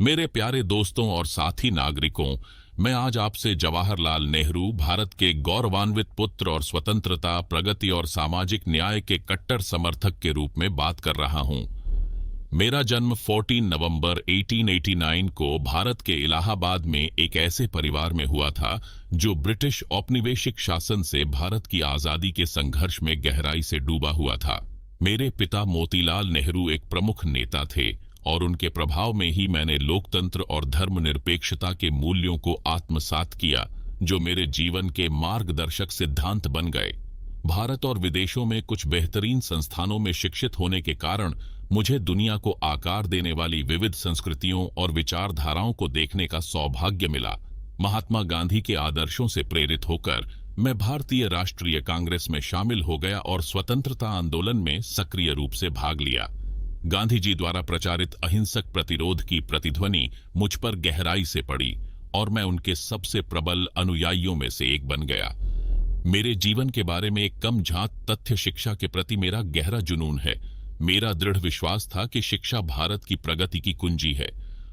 मेरे प्यारे दोस्तों और साथी नागरिकों, मैं आज आपसे जवाहरलाल नेहरू, भारत के गौरवान्वित पुत्र और स्वतंत्रता, प्रगति और सामाजिक न्याय के कट्टर समर्थक के रूप में बात कर रहा हूं। मेरा जन्म 14 नवंबर 1889 को भारत के इलाहाबाद में एक ऐसे परिवार में हुआ था जो ब्रिटिश औपनिवेशिक शासन से भारत की आजादी के संघर्ष में गहराई से डूबा हुआ था। मेरे पिता मोतीलाल नेहरू एक प्रमुख नेता थे और उनके प्रभाव में ही मैंने लोकतंत्र और धर्मनिरपेक्षता के मूल्यों को आत्मसात किया, जो मेरे जीवन के मार्गदर्शक सिद्धांत बन गए। भारत और विदेशों में कुछ बेहतरीन संस्थानों में शिक्षित होने के कारण मुझे दुनिया को आकार देने वाली विविध संस्कृतियों और विचारधाराओं को देखने का सौभाग्य मिला। महात्मा गांधी के आदर्शों से प्रेरित होकर मैं भारतीय राष्ट्रीय कांग्रेस में शामिल हो गया और स्वतंत्रता आंदोलन में सक्रिय रूप से भाग लिया। गांधी जी द्वारा प्रचारित अहिंसक प्रतिरोध की प्रतिध्वनि मुझ पर गहराई से पड़ी और मैं उनके सबसे प्रबल अनुयायियों में से एक बन गया। मेरे जीवन के बारे में एक कम झांक तथ्य शिक्षा के प्रति मेरा गहरा जुनून है। मेरा दृढ़ विश्वास था कि शिक्षा भारत की प्रगति की कुंजी है।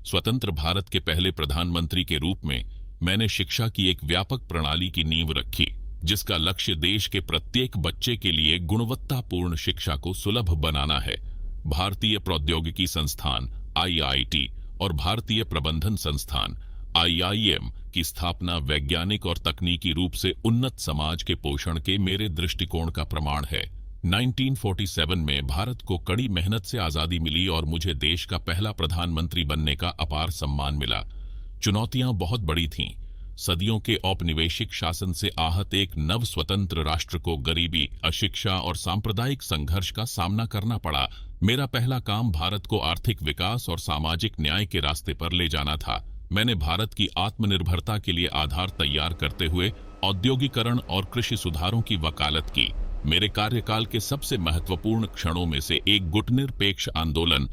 स्वतंत्र भारत के पहले प्रधानमंत्री के रूप में मैंने शिक्षा की एक व्यापक प्रणाली की नींव रखी, जिसका लक्ष्य देश के प्रत्येक बच्चे के लिए गुणवत्तापूर्ण शिक्षा को सुलभ बनाना है। भारतीय प्रौद्योगिकी संस्थान (IIT) और भारतीय प्रबंधन संस्थान (IIM) की स्थापना वैज्ञानिक और तकनीकी रूप से उन्नत समाज के पोषण के मेरे दृष्टिकोण का प्रमाण है। 1947 में भारत को कड़ी मेहनत से आजादी मिली और मुझे देश का पहला प्रधानमंत्री बनने का अपार सम्मान मिला। चुनौतियां बहुत बड़ी थीं। सदियों के औपनिवेशिक शासन से आहत एक नव स्वतंत्र राष्ट्र को गरीबी, अशिक्षा और सांप्रदायिक संघर्ष का सामना करना पड़ा। मेरा पहला काम भारत को आर्थिक विकास और सामाजिक न्याय के रास्ते पर ले जाना था। मैंने भारत की आत्मनिर्भरता के लिए आधार तैयार करते हुए औद्योगिकरण और कृषि सुधारों की वकालत की। मेरे कार्यकाल के सबसे महत्वपूर्ण क्षणों में से एक गुटनिरपेक्ष आंदोलन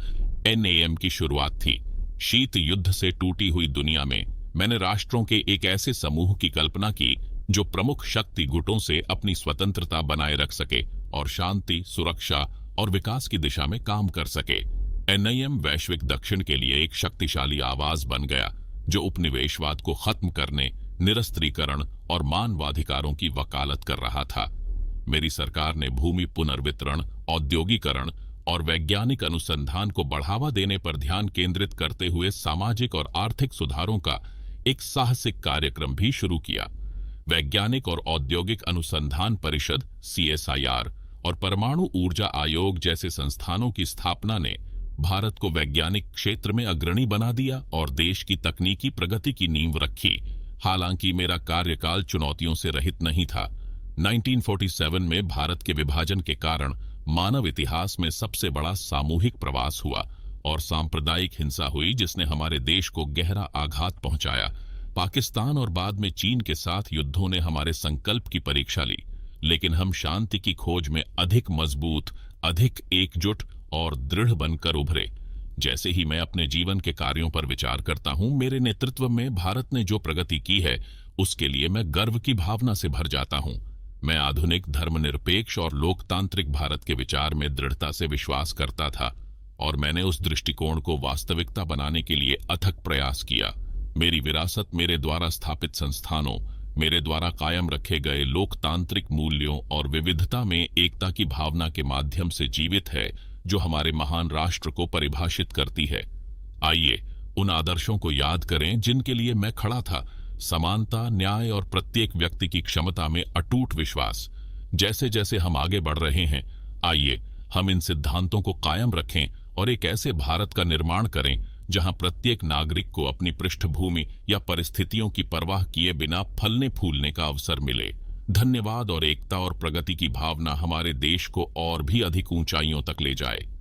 NAM की शुरुआत थी। शीत युद्ध से टूटी हुई दुनिया में मैंने राष्ट्रों के एक ऐसे समूह की कल्पना की जो प्रमुख शक्ति गुटों से अपनी स्वतंत्रता बनाए रख सके और शांति, सुरक्षा और विकास की दिशा में काम कर सके। NAM वैश्विक दक्षिण के लिए एक शक्तिशाली आवाज बन गया, जो उपनिवेशवाद को खत्म करने, निरस्त्रीकरण और मानवाधिकारों की वकालत कर रहा था। मेरी सरकार ने भूमि पुनर्वितरण, औद्योगिकरण और वैज्ञानिक अनुसंधान को बढ़ावा देने पर ध्यान केंद्रित करते हुए सामाजिक और आर्थिक सुधारों का एक साहसिक कार्यक्रम भी शुरू किया। वैज्ञानिक और औद्योगिक अनुसंधान परिषद CSIR और परमाणु ऊर्जा आयोग जैसे संस्थानों की स्थापना ने भारत को वैज्ञानिक क्षेत्र में अग्रणी बना दिया और देश की तकनीकी प्रगति की नींव रखी। हालांकि मेरा कार्यकाल चुनौतियों से रहित नहीं था। 1947 में भारत के विभाजन के कारण मानव इतिहास में सबसे बड़ा सामूहिक प्रवास हुआ और सांप्रदायिक हिंसा हुई, जिसने हमारे देश को गहरा आघात पहुंचाया। पाकिस्तान और बाद में चीन के साथ युद्धों ने हमारे संकल्प की परीक्षा ली, लेकिन हम शांति की खोज में अधिक मजबूत, अधिक एकजुट और दृढ़ बनकर उभरे। जैसे ही मैं अपने जीवन के कार्यों पर विचार करता हूं, मेरे नेतृत्व में भारत ने जो प्रगति की है, उसके लिए मैं गर्व की भावना से भर जाता हूं। मैं आधुनिक, धर्मनिरपेक्ष और लोकतांत्रिक भारत के विचार में दृढ़ता से विश्वास करता था और मैंने उस दृष्टिकोण को वास्तविकता बनाने के लिए अथक प्रयास किया। मेरी विरासत मेरे द्वारा स्थापित संस्थानों, मेरे द्वारा कायम रखे गए लोकतांत्रिक मूल्यों और विविधता में एकता की भावना के माध्यम से जीवित है, जो हमारे महान राष्ट्र को परिभाषित करती है। आइए उन आदर्शों को याद करें जिनके लिए मैं खड़ा था: समानता, न्याय और प्रत्येक व्यक्ति की क्षमता में अटूट विश्वास। जैसे जैसे हम आगे बढ़ रहे हैं, आइए हम इन सिद्धांतों को कायम रखें और एक ऐसे भारत का निर्माण करें जहां प्रत्येक नागरिक को अपनी पृष्ठभूमि या परिस्थितियों की परवाह किए बिना फलने फूलने का अवसर मिले। धन्यवाद और एकता और प्रगति की भावना हमारे देश को और भी अधिक ऊंचाइयों तक ले जाए।